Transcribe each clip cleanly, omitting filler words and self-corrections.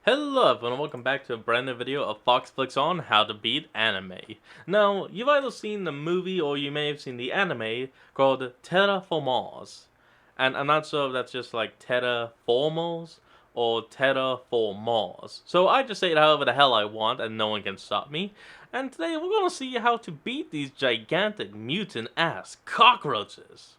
Hello everyone and welcome back to a brand new video of Foxflix on how to beat anime. Now, you've either seen the movie or you may have seen the anime called Terra Formars. And I'm not sure if that's just like Terra Formals or Terra Formars. So I just say it however the hell I want and no one can stop me. And today we're going to see how to beat these gigantic mutant ass cockroaches.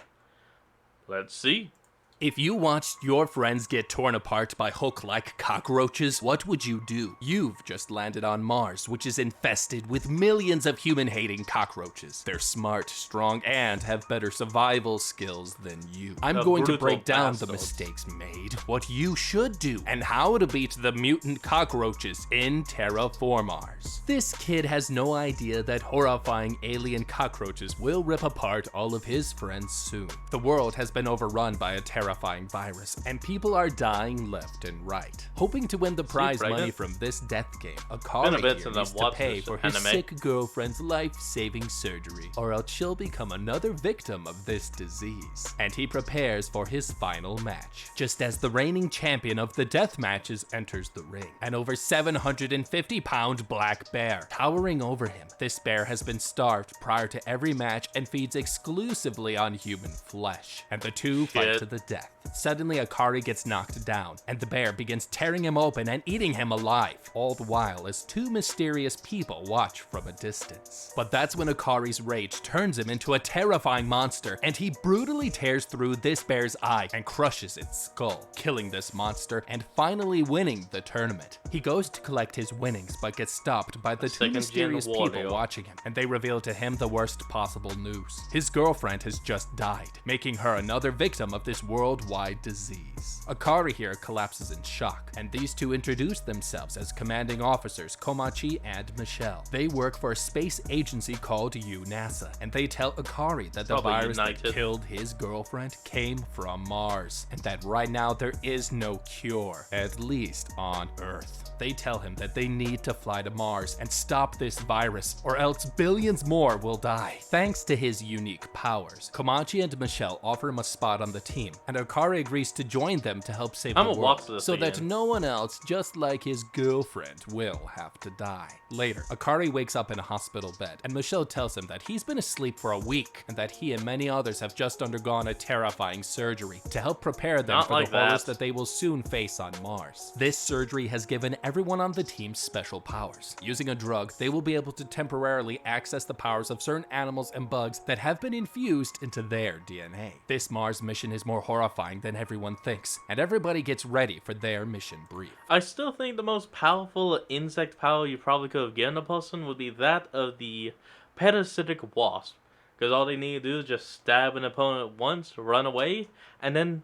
Let's see. If you watched your friends get torn apart by hook-like cockroaches, what would you do? You've just landed on Mars, which is infested with millions of human-hating cockroaches. They're smart, strong, and have better survival skills than you. I'm going to break down the mistakes made, what you should do, and how to beat the mutant cockroaches in Terra Formars. This kid has no idea that horrifying alien cockroaches will rip apart all of his friends soon. The world has been overrun by a terrifying virus, and people are dying left and right. Hoping to win the prize money from this death game, Akari here needs to pay for his sick girlfriend's life-saving surgery, or else she'll become another victim of this disease. And he prepares for his final match, just as the reigning champion of the death matches enters the ring. An over 750-pound black bear towering over him. This bear has been starved prior to every match and feeds exclusively on human flesh, and the two fight to the death. Suddenly, Akari gets knocked down, and the bear begins tearing him open and eating him alive, all the while as two mysterious people watch from a distance. But that's when Akari's rage turns him into a terrifying monster, and he brutally tears through this bear's eye and crushes its skull, killing this monster and finally winning the tournament. He goes to collect his winnings, but gets stopped by the two mysterious people watching him, and they reveal to him the worst possible news. His girlfriend has just died, making her another victim of this worldwide disease. Akari here collapses in shock, and these two introduce themselves as commanding officers Komachi and Michelle. They work for a space agency called UNASA, and they tell Akari that the virus that killed his girlfriend came from Mars, and that right now there is no cure, at least on Earth. They tell him that they need to fly to Mars and stop this virus, or else billions more will die. Thanks to his unique powers, Komachi and Michelle offer him a spot on the team, and Akari agrees to join them to help save the world, so that no one else, just like his girlfriend, will have to die. Later, Akari wakes up in a hospital bed, and Michelle tells him that he's been asleep for a week, and that he and many others have just undergone a terrifying surgery to help prepare them for the horrors that they will soon face on Mars. This surgery has given everyone on the team special powers. Using a drug, they will be able to temporarily access the powers of certain animals and bugs that have been infused into their DNA. This Mars mission is more horrifying than everyone thinks, and everybody gets ready for their mission brief. I still think the most powerful insect power you probably could have given a person would be that of the parasitic wasp, because all they need to do is just stab an opponent once, run away, and then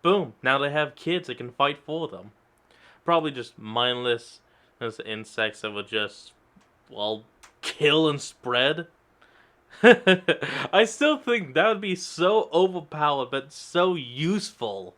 boom, now they have kids that can fight for them. Probably just mindless insects that would just, well, kill and spread. I still think that would be so overpowered, but so useful.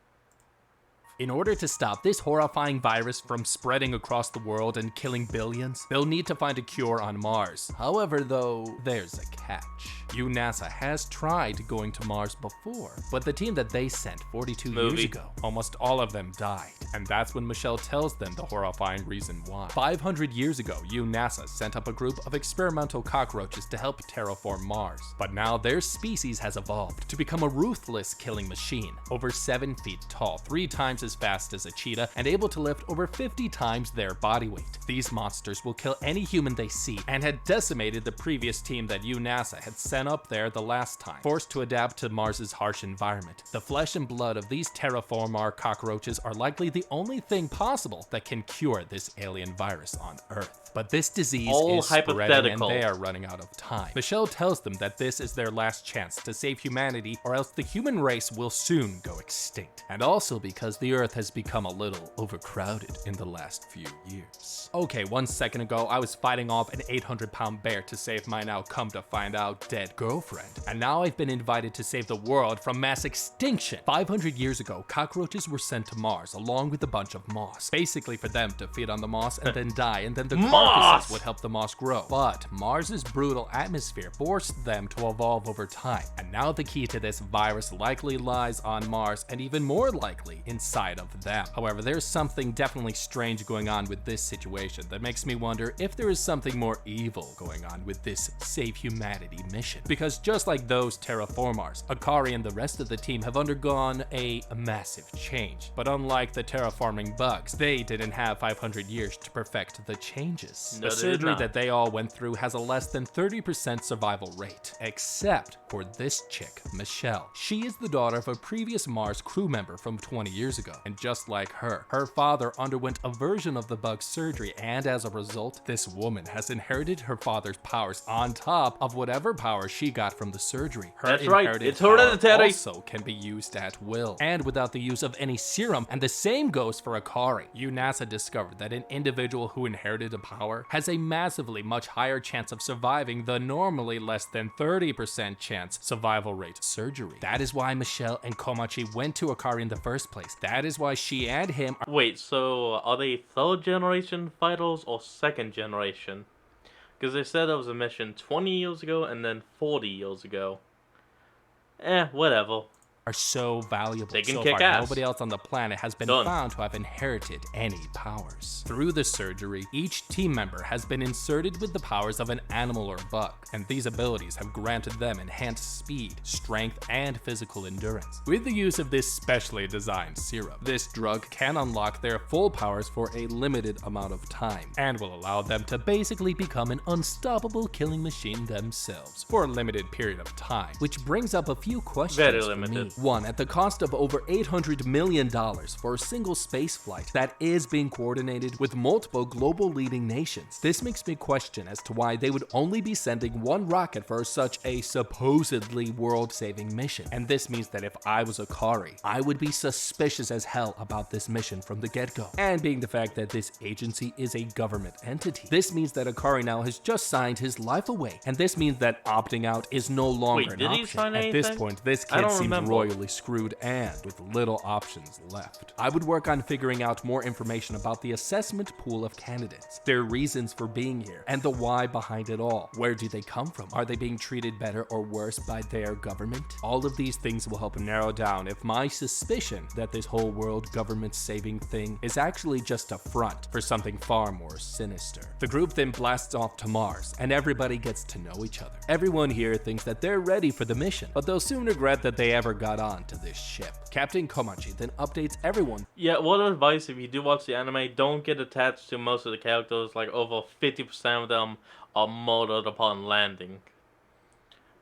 In order to stop this horrifying virus from spreading across the world and killing billions, they'll need to find a cure on Mars. However, though, there's a catch. UNASA has tried going to Mars before, but the team that they sent 42 years ago, almost all of them died. And that's when Michelle tells them the horrifying reason why. 500 years ago, UNASA sent up a group of experimental cockroaches to help terraform Mars. But now their species has evolved to become a ruthless killing machine, over 7 feet tall, 3 times as fast as a cheetah, and able to lift over 50 times their body weight. These monsters will kill any human they see, and had decimated the previous team that UNASA had sent up there the last time, forced to adapt to Mars's harsh environment. The flesh and blood of these Terra Formar cockroaches are likely the only thing possible that can cure this alien virus on Earth. But this disease is spreading, and they are running out of time. Michelle tells them that this is their last chance to save humanity, or else the human race will soon go extinct. And also because the Earth has become a little overcrowded in the last few years. Okay, 1 second ago, I was fighting off an 800-pound bear to save my now come to find out dead girlfriend. And now I've been invited to save the world from mass extinction. 500 years ago, cockroaches were sent to Mars along with a bunch of moss, basically for them to feed on the moss and then die, and then the carcasses would help the moss grow. But Mars's brutal atmosphere forced them to evolve over time, and now the key to this virus likely lies on Mars, and even more likely inside inside of them. However, there's something definitely strange going on with this situation that makes me wonder if there is something more evil going on with this Save Humanity mission. Because just like those Terra Formars, Akari and the rest of the team have undergone a massive change. But unlike the terraforming bugs, they didn't have 500 years to perfect the changes. No, The they did surgery not. that they all went through has a less than 30% survival rate, except for this chick, Michelle. She is the daughter of a previous Mars crew member from 20 years ago, and just like her father underwent a version of the bug's surgery, and as a result, this woman has inherited her father's powers on top of whatever power she got from the surgery. Her That's right, inherited it's power hereditary. also can be used at will, and without the use of any serum, and the same goes for Akari. UNASA discovered that an individual who inherited a power has a massively much higher chance of surviving the normally less than 30% chance survival rate surgery. That is why Michelle and Komachi went to Akari in the first place. That is why she and him are Wait, so are they third generation vitals or second generation? Because they said there was a mission 20 years ago and then 40 years ago. Whatever. so valuable. They can So kick far, ass. nobody else on the planet has been Done. found to have inherited any powers. Through the surgery, each team member has been inserted with the powers of an animal or bug, and these abilities have granted them enhanced speed, strength, and physical endurance. With the use of this specially designed serum, this drug can unlock their full powers for a limited amount of time, and will allow them to basically become an unstoppable killing machine themselves for a limited period of time, which brings up a few questions Very for limited. me. One, at the cost of over $800 million for a single space flight that is being coordinated with multiple global leading nations, this makes me question as to why they would only be sending one rocket for such a supposedly world-saving mission. And this means that if I was Akari, I would be suspicious as hell about this mission from the get-go. And being the fact that this agency is a government entity, this means that Akari now has just signed his life away, and this means that opting out is no longer Wait, an did he option. sign At this anything? point, this I kid don't seems remember. royally screwed and with little options left. I would work on figuring out more information about the assessment pool of candidates, their reasons for being here, and the why behind it all. Where do they come from? Are they being treated better or worse by their government? All of these things will help narrow down if my suspicion that this whole world government saving thing is actually just a front for something far more sinister. The group then blasts off to Mars, and everybody gets to know each other. Everyone here thinks that they're ready for the mission, but they'll soon regret that they ever got on to this ship. Captain Komachi then updates everyone. Yeah, what advice if you do watch the anime, don't get attached to most of the characters, like over 50% of them are murdered upon landing.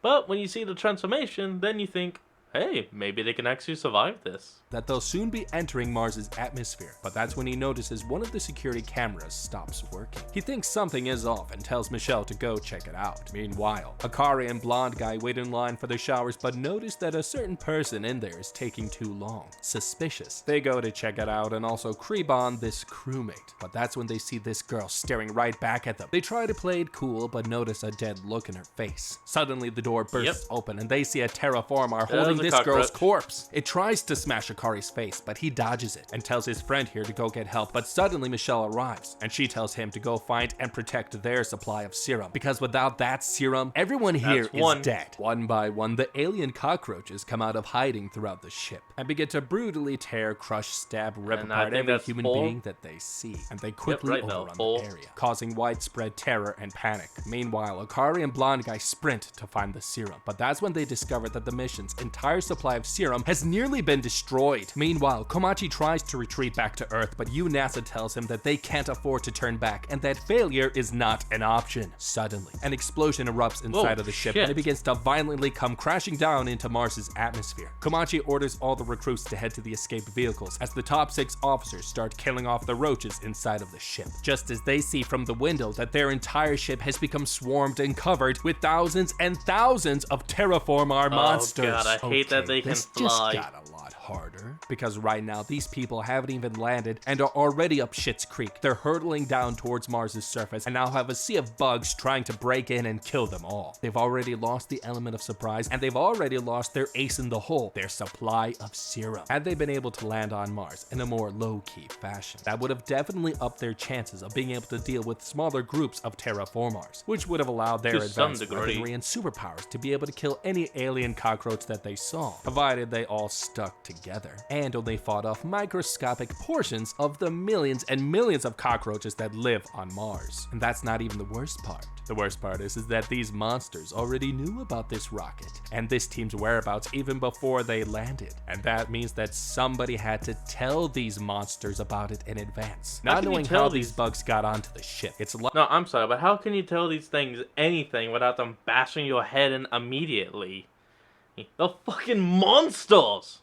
But when you see the transformation, then you think, hey, maybe they can actually survive this. That they'll soon be entering Mars's atmosphere, but that's when he notices one of the security cameras stops working. He thinks something is off and tells Michelle to go check it out. Meanwhile, Akari and Blonde Guy wait in line for the showers but notice that a certain person in there is taking too long. Suspicious. They go to check it out and also creep on this crewmate, but that's when they see this girl staring right back at them. They try to play it cool but notice a dead look in her face. Suddenly the door bursts open and they see a Terra Formar holding a this girl's cockroach. corpse. It tries to smash Akari's face, but he dodges it and tells his friend here to go get help. But suddenly Michelle arrives, and she tells him to go find and protect their supply of serum. Because without that serum, everyone here That's is one. dead. One by one, the alien cockroaches come out of hiding throughout the ship and begin to brutally tear, crush, stab, rip And I apart think every that's human 4. being that they see. And they quickly right now, overrun 4. the area, causing widespread terror and panic. Meanwhile, Akari and Blonde Guy sprint to find the serum. But that's when they discover that the mission's entire supply of serum has nearly been destroyed. Meanwhile, Komachi tries to retreat back to Earth, but UNASA tells him that they can't afford to turn back and that failure is not an option. Suddenly, an explosion erupts inside of the ship shit. and it begins to violently come crashing down into Mars's atmosphere. Komachi orders all the recruits to head to the escape vehicles as the top 6 officers start killing off the roaches inside of the ship. Just as they see from the window that their entire ship has become swarmed and covered with thousands and thousands of Terra Formar monsters. God, I hate that they can this fly. Just got a lot harder because right now these people haven't even landed and are already up Shit's Creek. They're hurtling down towards Mars's surface and now have a sea of bugs trying to break in and kill them all. They've already lost the element of surprise and they've already lost their ace in the hole, their supply of serum. Had they been able to land on Mars in a more low-key fashion, that would have definitely upped their chances of being able to deal with smaller groups of Terra Formars, which would have allowed their To some advanced degree. weaponry and superpowers to be able to kill any alien cockroach that they saw, provided they all stuck together. together, and only fought off microscopic portions of the millions and millions of cockroaches that live on Mars. And that's not even the worst part. The worst part is that these monsters already knew about this rocket and this team's whereabouts even before they landed. And that means that somebody had to tell these monsters about it in advance. Not knowing how these bugs got onto the ship. No, I'm sorry, but how can you tell these things anything without them bashing your head in immediately? The fucking monsters!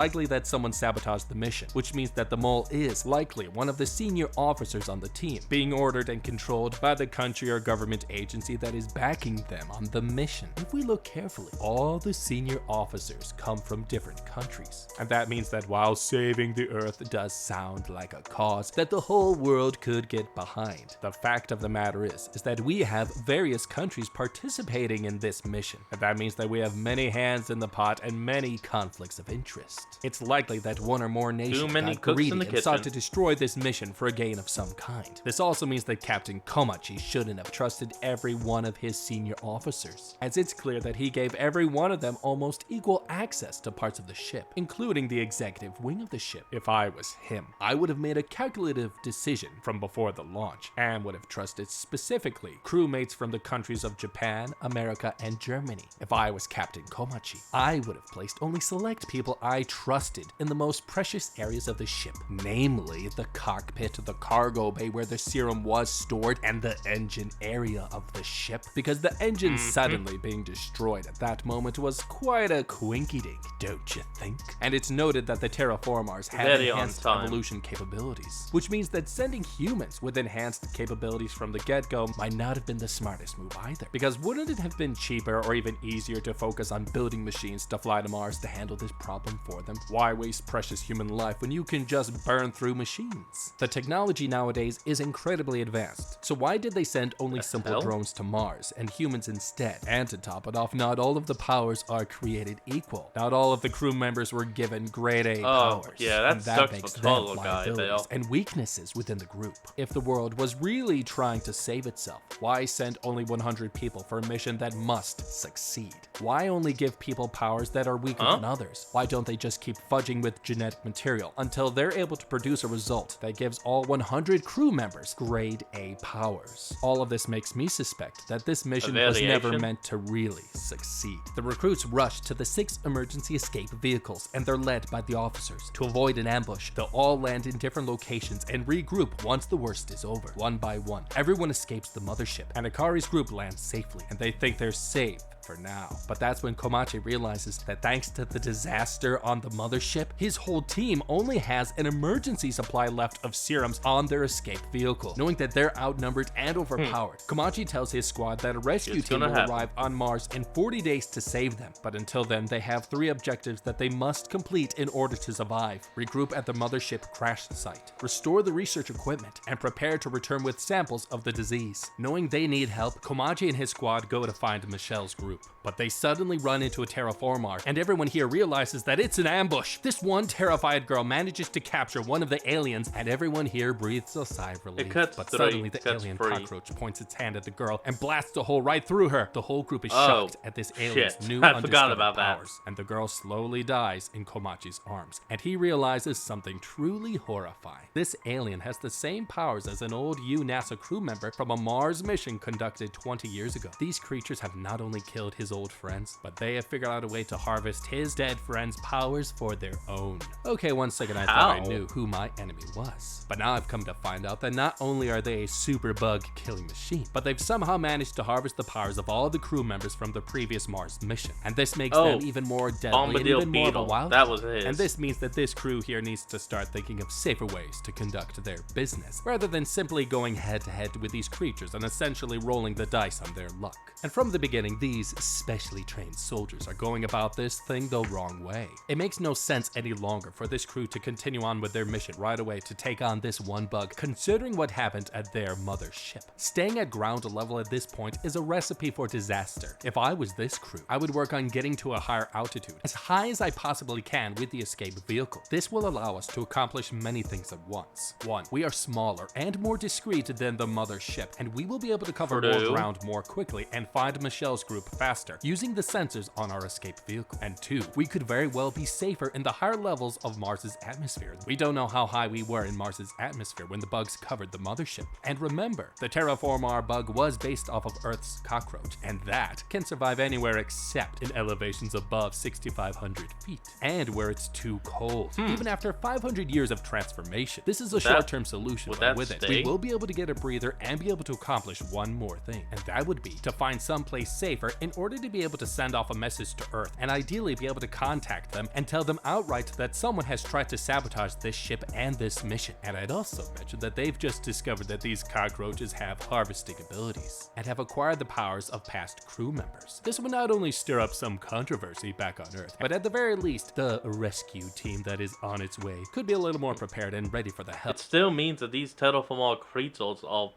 Likely that someone sabotaged the mission, which means that the mole is likely one of the senior officers on the team, being ordered and controlled by the country or government agency that is backing them on the mission. If we look carefully, all the senior officers come from different countries, and that means that while saving the Earth does sound like a cause that the whole world could get behind, the fact of the matter is that we have various countries participating in this mission, and that means that we have many hands in the pot and many conflicts of interest. It's likely that one or more nations got greedy and sought to destroy this mission for a gain of some kind. This also means that Captain Komachi shouldn't have trusted every one of his senior officers, as it's clear that he gave every one of them almost equal access to parts of the ship, including the executive wing of the ship. If I was him, I would have made a calculative decision from before the launch, and would have trusted specifically crewmates from the countries of Japan, America, and Germany. If I was Captain Komachi, I would have placed only select people I trusted in the most precious areas of the ship, namely the cockpit, the cargo bay where the serum was stored, and the engine area of the ship, because the engine suddenly being destroyed at that moment was quite a quinky-dink, don't you think? And it's noted that the Terra Formars had enhanced evolution capabilities, which means that sending humans with enhanced capabilities from the get-go might not have been the smartest move either, because wouldn't it have been cheaper or even easier to focus on building machines to fly to Mars to handle this problem for them? Why waste precious human life when you can just burn through machines? The technology nowadays is incredibly advanced, so why did they send only simple drones to Mars and humans instead? And to top it off, not all of the powers are created equal. Not all of the crew members were given grade A powers. Yeah, that makes them liabilities and weaknesses within the group. If the world was really trying to save itself, why send only 100 people for a mission that must succeed? Why only give people powers that are weaker than others? Why don't they just keep fudging with genetic material until they're able to produce a result that gives all 100 crew members grade A powers? All of this makes me suspect that this mission was never meant to really succeed. The recruits rush to the 6 emergency escape vehicles, and they're led by the officers. To avoid an ambush, they'll all land in different locations and regroup once the worst is over. One by one, everyone escapes the mothership, and Akari's group lands safely, and they think they're safe for now. But that's when Komachi realizes that thanks to the disaster on the mothership, his whole team only has an emergency supply left of serums on their escape vehicle. Knowing that they're outnumbered and overpowered, Komachi tells his squad that a rescue team will arrive on Mars in 40 days to save them. But until then, they have 3 objectives that they must complete in order to survive. Regroup at the mothership crash site, restore the research equipment, and prepare to return with samples of the disease. Knowing they need help, Komachi and his squad go to find Michelle's group. But they suddenly run into a Terra Formar, and everyone here realizes that it's an ambush. This one terrified girl manages to capture one of the aliens, and everyone here breathes a sigh of relief. But suddenly the alien cockroach points its hand at the girl and blasts a hole right through her. The whole group is shocked at this alien's new undiscovered powers, and the girl slowly dies in Komachi's arms, and he realizes something truly horrifying. This alien has the same powers as an old NASA crew member from a Mars mission conducted 20 years ago. These creatures have not only killed his old friends, but they have figured out a way to harvest his dead friends' powers for their own. Okay, one second I thought I knew who my enemy was, but now I've come to find out that not only are they a super bug killing machine, but they've somehow managed to harvest the powers of all the crew members from the previous Mars mission, and this makes them even more deadly and even more of a wild card. And this means that this crew here needs to start thinking of safer ways to conduct their business, rather than simply going head to head with these creatures and essentially rolling the dice on their luck. And from the beginning, these specially trained soldiers are going about this thing the wrong way. It makes no sense any longer for this crew to continue on with their mission right away to take on this one bug, considering what happened at their mothership. Staying at ground level at this point is a recipe for disaster. If I was this crew, I would work on getting to a higher altitude, as high as I possibly can with the escape vehicle. This will allow us to accomplish many things at once. 1, we are smaller and more discreet than the mothership, and we will be able to cover more ground more quickly and find Michelle's group faster using the sensors on our escape vehicle. And 2, we could very well be safer in the higher levels of Mars's atmosphere. We don't know how high we were in Mars's atmosphere when the bugs covered the mothership. And remember, the Terra Formars bug was based off of Earth's cockroach, and that can survive anywhere except in elevations above 6,500 feet, and where it's too cold. Even after 500 years of transformation, this is a short-term solution, but with it, we will be able to get a breather and be able to accomplish one more thing, and that would be to find someplace safer in order to be able to send off a message to Earth, and ideally be able to contact them and tell them outright that someone has tried to sabotage this ship and this mission. And I'd also mention that they've just discovered that these cockroaches have harvesting abilities and have acquired the powers of past crew members. This would not only stir up some controversy back on Earth, but at the very least, the rescue team that is on its way could be a little more prepared and ready for the help. It still means that these Terra Formars creatures are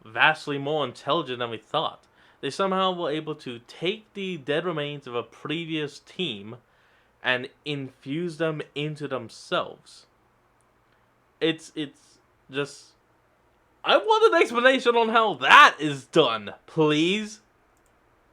vastly more intelligent than we thought. They somehow were able to take the dead remains of a previous team and infuse them into themselves. It's just... I want an explanation on how that is done, please.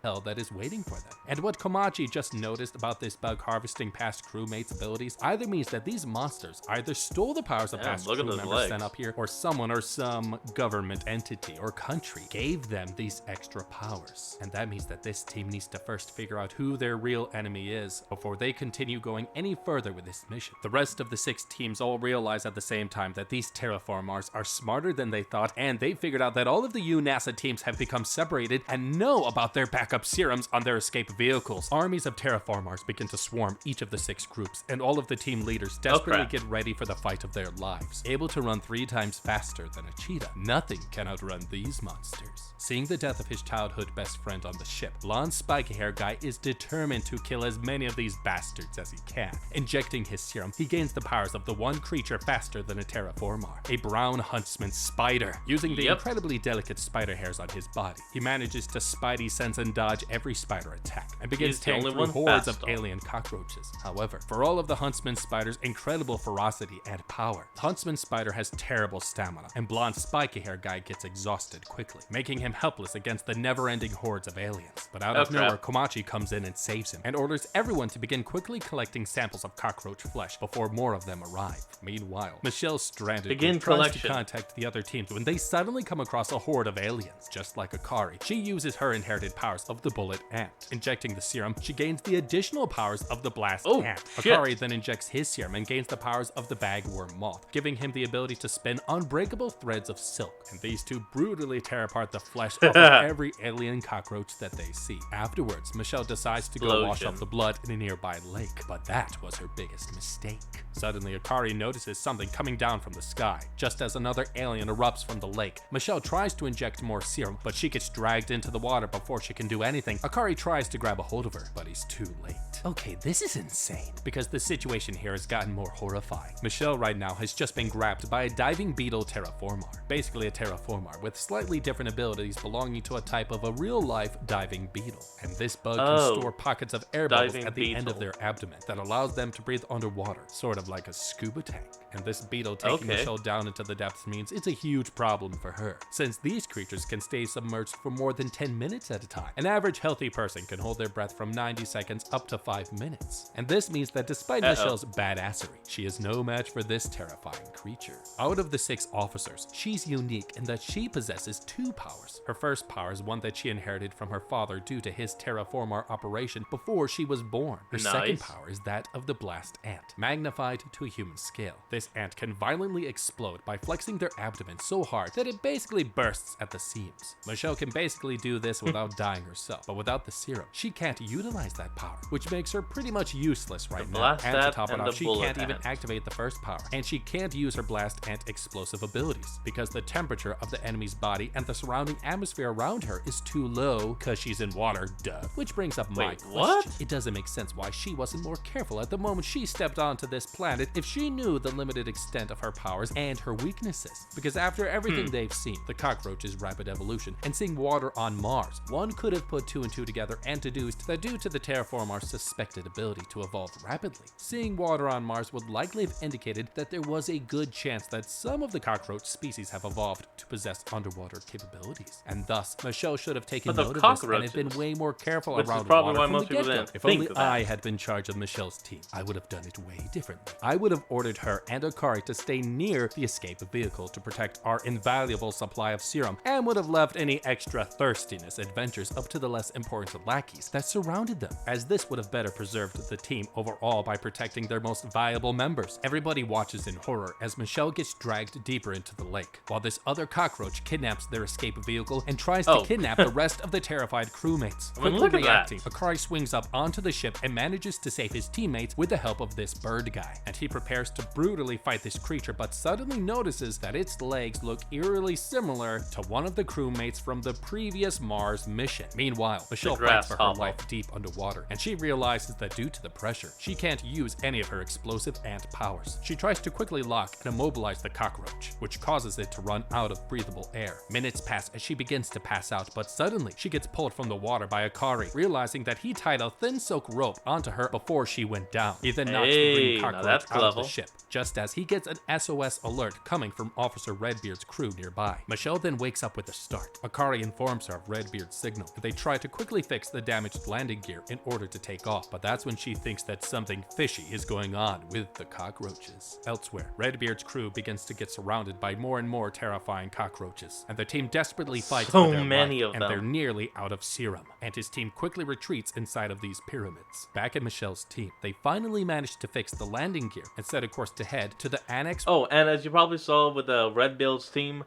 Hell that is waiting for them. And what Komachi just noticed about this bug harvesting past crewmates' abilities either means that these monsters either stole the powers of past crew members sent up here, or someone or some government entity or country gave them these extra powers. And that means that this team needs to first figure out who their real enemy is before they continue going any further with this mission. The rest of the 6 teams all realize at the same time that these Terra Formars are smarter than they thought, and they figured out that all of the UNASA teams have become separated and know about their backup serums on their escape vehicles. Armies of Terra Formars begin to swarm each of the 6 groups, and all of the team leaders desperately get ready for the fight of their lives. Able to run 3 times faster than a cheetah, nothing can outrun these monsters. Seeing the death of his childhood best friend on the ship, blonde spiky hair guy is determined to kill as many of these bastards as he can. Injecting his serum, he gains the powers of the one creature faster than a Terra Formar, a brown huntsman spider. Using the incredibly delicate spider hairs on his body, he manages to spidey sense and dodge every spider attack, and begins tearing through hordes of alien cockroaches. However, for all of the huntsman spider's incredible ferocity and power, the huntsman spider has terrible stamina, and blonde spiky hair guy gets exhausted quickly, making him helpless against the never-ending hordes of aliens. But out of nowhere, Komachi comes in and saves him, and orders everyone to begin quickly collecting samples of cockroach flesh before more of them arrive. Meanwhile, Michelle's stranded group tries to contact the other teams when they suddenly come across a horde of aliens. Just like Akari, she uses her inherited powers of the bullet ant. Injecting the serum, she gains the additional powers of the blast ant. Akari then injects his serum and gains the powers of the bagworm moth, giving him the ability to spin unbreakable threads of silk, and these two brutally tear apart the flesh of every alien cockroach that they see. Afterwards, Michelle decides to go wash off the blood in a nearby lake, but that was her biggest mistake. Suddenly, Akari notices something coming down from the sky. Just as another alien erupts from the lake, Michelle tries to inject more serum, but she gets dragged into the water before she can do anything. Akari tries to grab a hold of her, but he's too late. Okay, this is insane, because the situation here has gotten more horrifying. Michelle right now has just been grabbed by a diving beetle Terra Formar, basically a Terra Formar with slightly different abilities belonging to a type of a real-life diving beetle. And this bug can store pockets of air bubbles at the end of their abdomen that allows them to breathe underwater, sort of like a scuba tank. And this beetle taking Michelle down into the depths means it's a huge problem for her, since these creatures can stay submerged for more than 10 minutes at a time. An average healthy person can hold their breath from 90 seconds up to 5 minutes. And this means that despite Michelle's badassery, she is no match for this terrifying creature. Out of the 6 officers, she's unique in that she possesses 2 powers. Her first power is one that she inherited from her father due to his Terra Formar operation before she was born. Her second power is that of the blast ant, magnified to a human scale. This ant can violently explode by flexing their abdomen so hard that it basically bursts at the seams. Michelle can basically do this without dying herself, but without the serum, she can't utilize that power, which makes her pretty much useless right now. And to top it off, she can't even activate the first power, and she can't use her blast ant explosive abilities because the temperature of the enemy's body and the surrounding atmosphere around her is too low because she's in water, duh. Which brings up my question. It doesn't make sense why she wasn't more careful at the moment she stepped onto this planet if she knew the limited extent of her powers and her weaknesses. Because after everything they've seen, the cockroach's rapid evolution, and seeing water on Mars, one could have have put 2 and 2 together and deduced that due to the Terra Formars' suspected ability to evolve rapidly, seeing water on Mars would likely have indicated that there was a good chance that some of the cockroach species have evolved to possess underwater capabilities. And thus, Michelle should have taken note of this and had been way more careful which around is probably water why from most the people get-go. didn't If think only of that. I had been in charge of Michelle's team, I would have done it way differently. I would have ordered her and Akari to stay near the escape vehicle to protect our invaluable supply of serum, and would have left any extra thirstiness adventures up to the less important lackeys that surrounded them, as this would have better preserved the team overall by protecting their most valuable members. Everybody watches in horror as Michelle gets dragged deeper into the lake, while this other cockroach kidnaps their escape vehicle and tries to kidnap the rest of the terrified crewmates. I mean, Quickly look at reacting, that. Akari swings up onto the ship and manages to save his teammates with the help of this bird guy, and he prepares to brutally fight this creature, but suddenly notices that its legs look eerily similar to one of the crewmates from the previous Mars mission. Meanwhile, Michelle fights for her grasshopper. life deep underwater, and she realizes that due to the pressure, she can't use any of her explosive ant powers. She tries to quickly lock and immobilize the cockroach, which causes it to run out of breathable air. Minutes pass as she begins to pass out, but suddenly she gets pulled from the water by Akari, realizing that he tied a thin silk rope onto her before she went down. He then knocks the green Now cockroach that's out of the clever. ship, just as he gets an SOS alert coming from Officer Redbeard's crew nearby. Michelle then wakes up with a start. Akari informs her of Redbeard's signal, and they try to quickly fix the damaged landing gear in order to take off, but that's when she thinks that something fishy is going on with the cockroaches. Elsewhere, Redbeard's crew begins to get surrounded by more and more terrifying cockroaches, and the team desperately fights So for their many life, of and them. they're nearly out of serum, and his team quickly retreats inside of these pyramids. Back at Michelle's team, they finally manage to fix the landing gear and set a course to head to the annex. Oh, and as you probably saw with the Red Bill's team,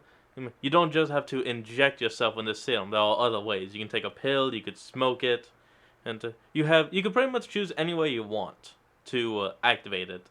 you don't just have to inject yourself in the serum. There are other ways. You can take a pill, you could smoke it, and you could pretty much choose any way you want to activate it.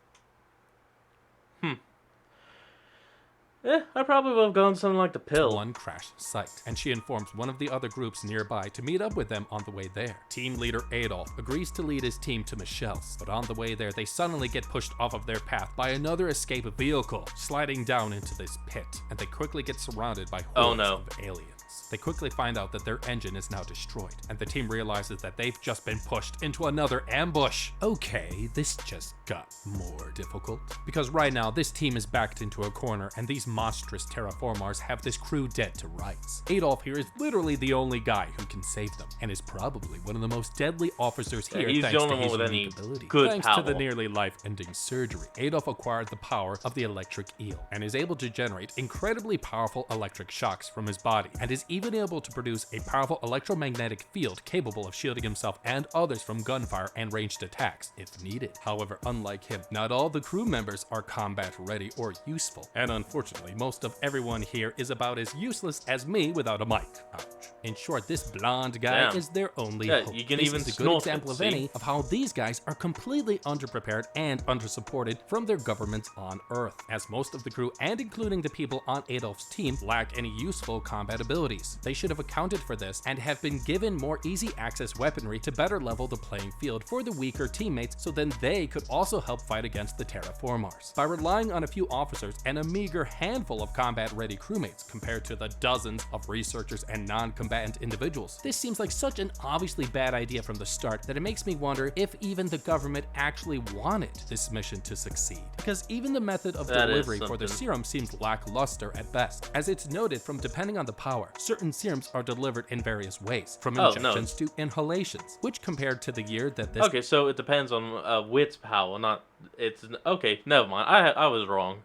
I probably would have gone something like the pill. One crash site, and she informs one of the other groups nearby to meet up with them on the way there. Team leader Adolf agrees to lead his team to Michelle's, but on the way there, they suddenly get pushed off of their path by another escape vehicle, sliding down into this pit, and they quickly get surrounded by hordes of aliens. They quickly find out that their engine is now destroyed, and the team realizes that they've just been pushed into another ambush. Okay, this just got more difficult, because right now this team is backed into a corner, and these monstrous Terra Formars have this crew dead to rights. Adolf here is literally the only guy who can save them, and is probably one of the most deadly officers here he's thanks the to only his one with any unique ability. good Thanks power. to the nearly life-ending surgery, Adolf acquired the power of the electric eel, and is able to generate incredibly powerful electric shocks from his body, and is even able to produce a powerful electromagnetic field capable of shielding himself and others from gunfire and ranged attacks if needed. However, unlike him, not all the crew members are combat ready or useful, and unfortunately, most of everyone here is about as useless as me without a mic. Ouch. In short, this blonde guy Damn. is their only Yeah, hope. you can This even is a good snort example it, of see? any of how these guys are completely underprepared and undersupported from their governments on Earth, as most of the crew, and including the people on Adolf's team, lack any useful combat abilities. They should have accounted for this and have been given more easy access weaponry to better level the playing field for the weaker teammates, so then they could also help fight against the Terra Formars. By relying on a few officers and a meager handful of combat-ready crewmates compared to the dozens of researchers and non-combatant individuals, this seems like such an obviously bad idea from the start that it makes me wonder if even the government actually wanted this mission to succeed. Because even the method of That is delivery for the something. serum seems lackluster at best, as it's noted from depending on the power, certain serums are delivered in various ways, from Oh, no. injections to inhalations, which compared to the year that this Okay, so it depends on which power, not it's okay. Never mind, I was wrong.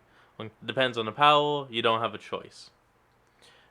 Depends on the power. You don't have a choice.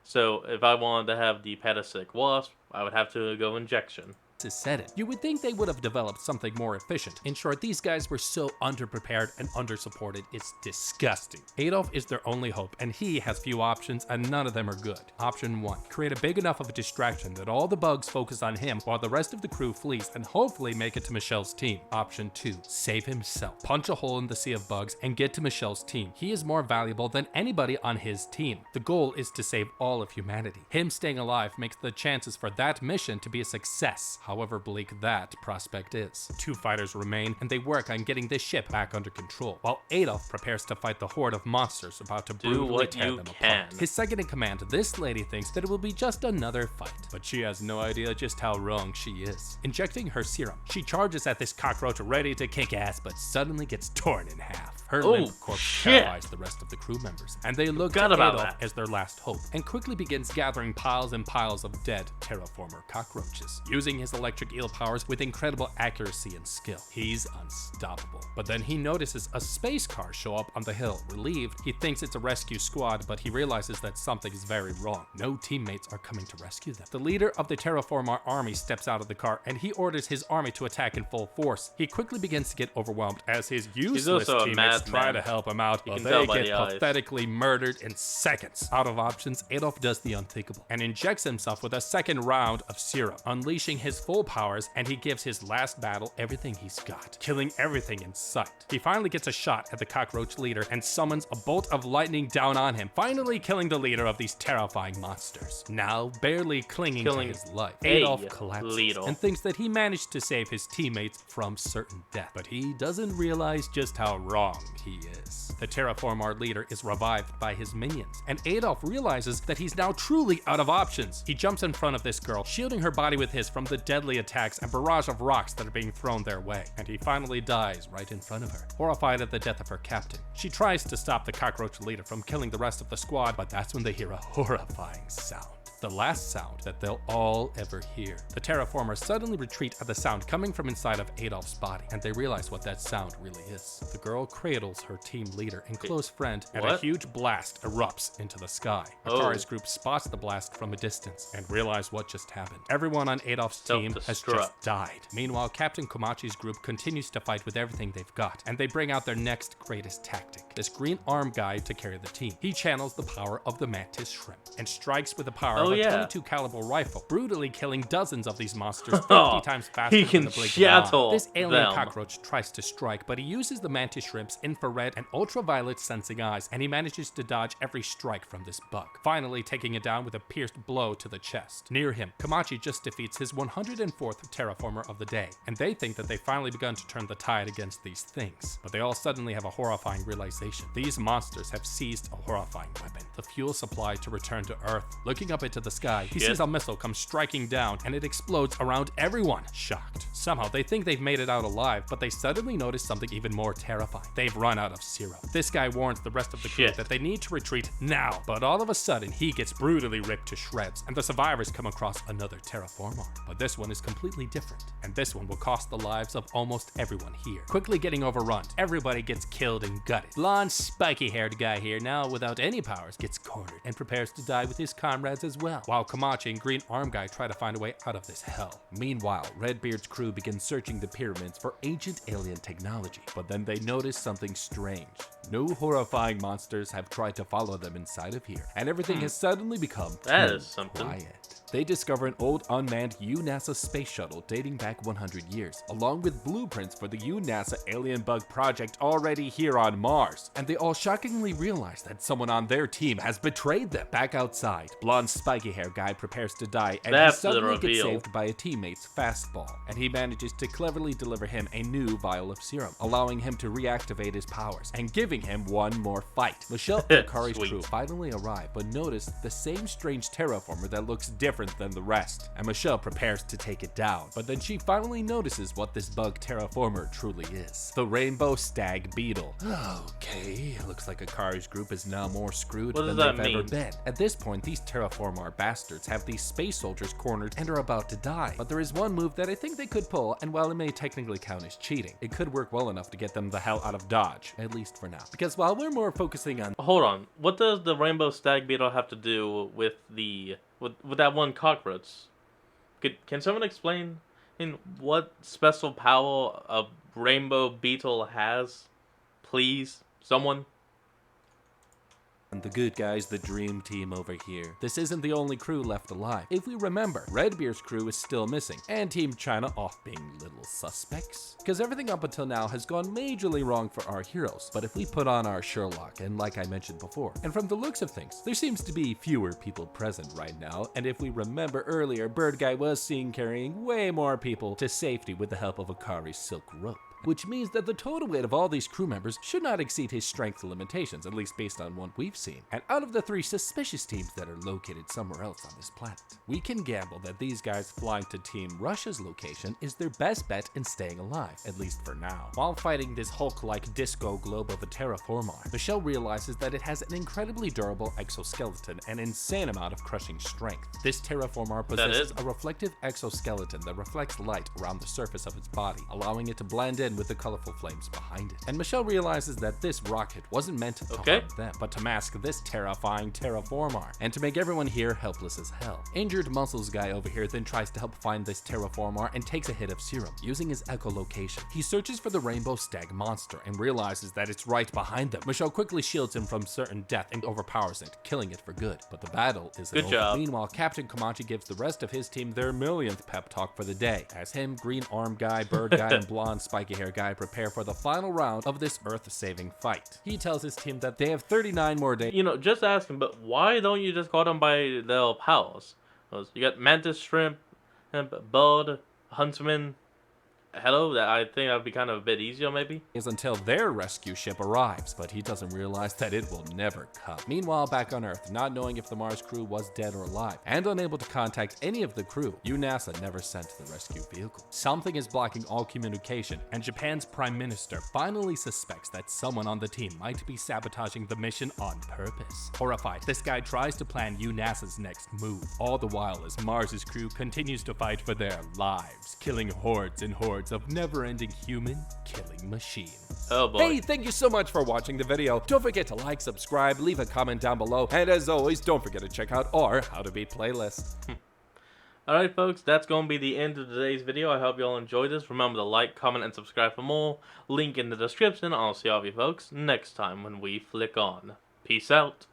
So if I wanted to have the parasitic wasp, I would have to go injection. is said it. You would think they would have developed something more efficient. In short, these guys were so underprepared and undersupported, it's disgusting. Adolf is their only hope, and he has few options, and none of them are good. Option 1. Create a big enough of a distraction that all the bugs focus on him while the rest of the crew flees and hopefully make it to Michelle's team. Option 2. Save himself. Punch a hole in the sea of bugs and get to Michelle's team. He is more valuable than anybody on his team. The goal is to save all of humanity. Him staying alive makes the chances for that mission to be a success. however bleak that prospect is. 2 fighters remain, and they work on getting this ship back under control, while Adolf prepares to fight the horde of monsters about to brutally tear them apart. His second in command, this lady, thinks that it will be just another fight, but she has no idea just how wrong she is. Injecting her serum, she charges at this cockroach ready to kick ass, but suddenly gets torn in half. Her limp corpse terrifies the rest of the crew members, and they look to Adolf as their last hope, and quickly begins gathering piles and piles of dead Terra Formar cockroaches. Using his electric eel powers with incredible accuracy and skill, he's unstoppable. But then he notices a space car show up on the hill. Relieved, he thinks it's a rescue squad, but he realizes that something is very wrong. No teammates are coming to rescue them. The leader of the Terra Formar army steps out of the car, and he orders his army to attack in full force. He quickly begins to get overwhelmed as his useless teammates try to help him out, but they get pathetically murdered in seconds. Out of options, Adolf does the unthinkable and injects himself with a second round of serum, unleashing his full powers, and he gives his last battle everything he's got, killing everything in sight. He finally gets a shot at the cockroach leader and summons a bolt of lightning down on him, finally killing the leader of these terrifying monsters. Now, barely clinging to his life, Adolf collapses and thinks that he managed to save his teammates from certain death, but he doesn't realize just how wrong he is. The Terra Formar leader is revived by his minions, and Adolf realizes that he's now truly out of options. He jumps in front of this girl, shielding her body with his from the deadly attacks and barrage of rocks that are being thrown their way, and he finally dies right in front of her. Horrified at the death of her captain, she tries to stop the cockroach leader from killing the rest of the squad, but that's when they hear a horrifying sound. The last sound that they'll all ever hear. The Terra Formars suddenly retreat at the sound coming from inside of Adolf's body, and they realize what that sound really is. The girl cradles her team leader and close friend, and a huge blast erupts into the sky. Akari's group spots the blast from a distance and realize what just happened. Everyone on Adolf's team has just died. Meanwhile, Captain Komachi's group continues to fight with everything they've got, and they bring out their next greatest tactic, this green arm guy to carry the team. He channels the power of the mantis shrimp and strikes with the power of a 22 caliber rifle, brutally killing dozens of these monsters 50 times faster than the blink of an eye. This alien cockroach tries to strike, but he uses the mantis shrimp's infrared and ultraviolet sensing eyes, and he manages to dodge every strike from this bug, finally taking it down with a pierced blow to the chest. Near him, Komachi just defeats his 104th Terra Formar of the day, and they think that they've finally begun to turn the tide against these things. But they all suddenly have a horrifying realization. These monsters have seized a horrifying weapon, the fuel supply to return to Earth. Looking up into the sky, he sees a missile come striking down, and it explodes around everyone. Shocked. Somehow, they think they've made it out alive, but they suddenly notice something even more terrifying. They've run out of serum. This guy warns the rest of the crew that they need to retreat now, but all of a sudden, he gets brutally ripped to shreds, and the survivors come across another Terra Formar. But this one is completely different, and this one will cost the lives of almost everyone here. Quickly getting overrun, everybody gets killed and gutted. Blonde, spiky-haired guy here, now without any powers, gets cornered and prepares to die with his comrades as well, while Komachi and Green Arm Guy try to find a way out of this hell. Meanwhile, Redbeard's crew begins searching the pyramids for ancient alien technology, but then they notice something strange. No horrifying monsters have tried to follow them inside of here, and everything has suddenly become quiet. They discover an old unmanned UNASA space shuttle dating back 100 years, along with blueprints for the UNASA alien bug project already here on Mars. And they all shockingly realize that someone on their team has betrayed them. Back outside, blonde spiky hair guy prepares to die, and he suddenly gets saved by a teammate's fastball. And he manages to cleverly deliver him a new vial of serum, allowing him to reactivate his powers, and giving him one more fight. Michelle and Akari's crew finally arrive, but notice the same strange Terra Formar that looks different than the rest, and Michelle prepares to take it down, but then she finally notices what this bug Terra Formar truly is. The rainbow stag beetle. Okay, looks like Akari's group is now more screwed than they've ever been. At this point, these Terra Formar bastards have these space soldiers cornered and are about to die, but there is one move that I think they could pull, and while it may technically count as cheating, it could work well enough to get them the hell out of Dodge, at least for now. Because while we're more focusing on— Hold on, what does the rainbow stag beetle have to do with the with that one cockroach? Can someone explain what special power a rainbow beetle has? Please, someone. And the good guys, the dream team over here. This isn't the only crew left alive. If we remember, Redbeard's crew is still missing, and Team China off being little suspects. Because everything up until now has gone majorly wrong for our heroes. But if we put on our Sherlock, and like I mentioned before, and from the looks of things, there seems to be fewer people present right now, and if we remember earlier, Bird Guy was seen carrying way more people to safety with the help of Akari's silk rope. Which means that the total weight of all these crew members should not exceed his strength limitations, at least based on what we've seen. And out of the 3 suspicious teams that are located somewhere else on this planet, we can gamble that these guys flying to Team Russia's location is their best bet in staying alive, at least for now. While fighting this Hulk-like disco globe of a Terra Formar, Michelle realizes that it has an incredibly durable exoskeleton and an insane amount of crushing strength. This Terra Formar possesses a reflective exoskeleton that reflects light around the surface of its body, allowing it to blend in with the colorful flames behind it. And Michelle realizes that this rocket wasn't meant to harm them, but to mask this terrifying Terra Formar, and to make everyone here helpless as hell. Injured Muscles guy over here then tries to help find this Terra Formar and takes a hit of serum, using his echolocation. He searches for the rainbow stag monster and realizes that it's right behind them. Michelle quickly shields him from certain death and overpowers it, killing it for good. But the battle isn't over. Good job. Meanwhile, Captain Comanche gives the rest of his team their millionth pep talk for the day, as him, Green Arm Guy, Bird Guy, and Blonde Spiky Hair Guy prepare for the final round of this Earth-saving fight. He tells his team that they have 39 more days. You know, just asking, but why don't you just call them by their pals? You got Mantis, Shrimp, Bud, Huntsman. Hello, that I think that'd be kind of a bit easier, maybe. Is until their rescue ship arrives, but he doesn't realize that it will never come. Meanwhile, back on Earth, not knowing if the Mars crew was dead or alive, and unable to contact any of the crew, UNASA never sent the rescue vehicle. Something is blocking all communication, and Japan's Prime Minister finally suspects that someone on the team might be sabotaging the mission on purpose. Horrified, this guy tries to plan UNASA's next move, all the while as Mars's crew continues to fight for their lives, killing hordes and hordes of never-ending human killing machines. Oh boy. Hey, thank you so much for watching the video. Don't forget to like, subscribe, leave a comment down below, and as always, don't forget to check out our How to Beat playlist. Alright folks, that's going to be the end of today's video. I hope you all enjoyed this. Remember to like, comment, and subscribe for more. Link in the description. I'll see all of you folks next time when we flick on. Peace out.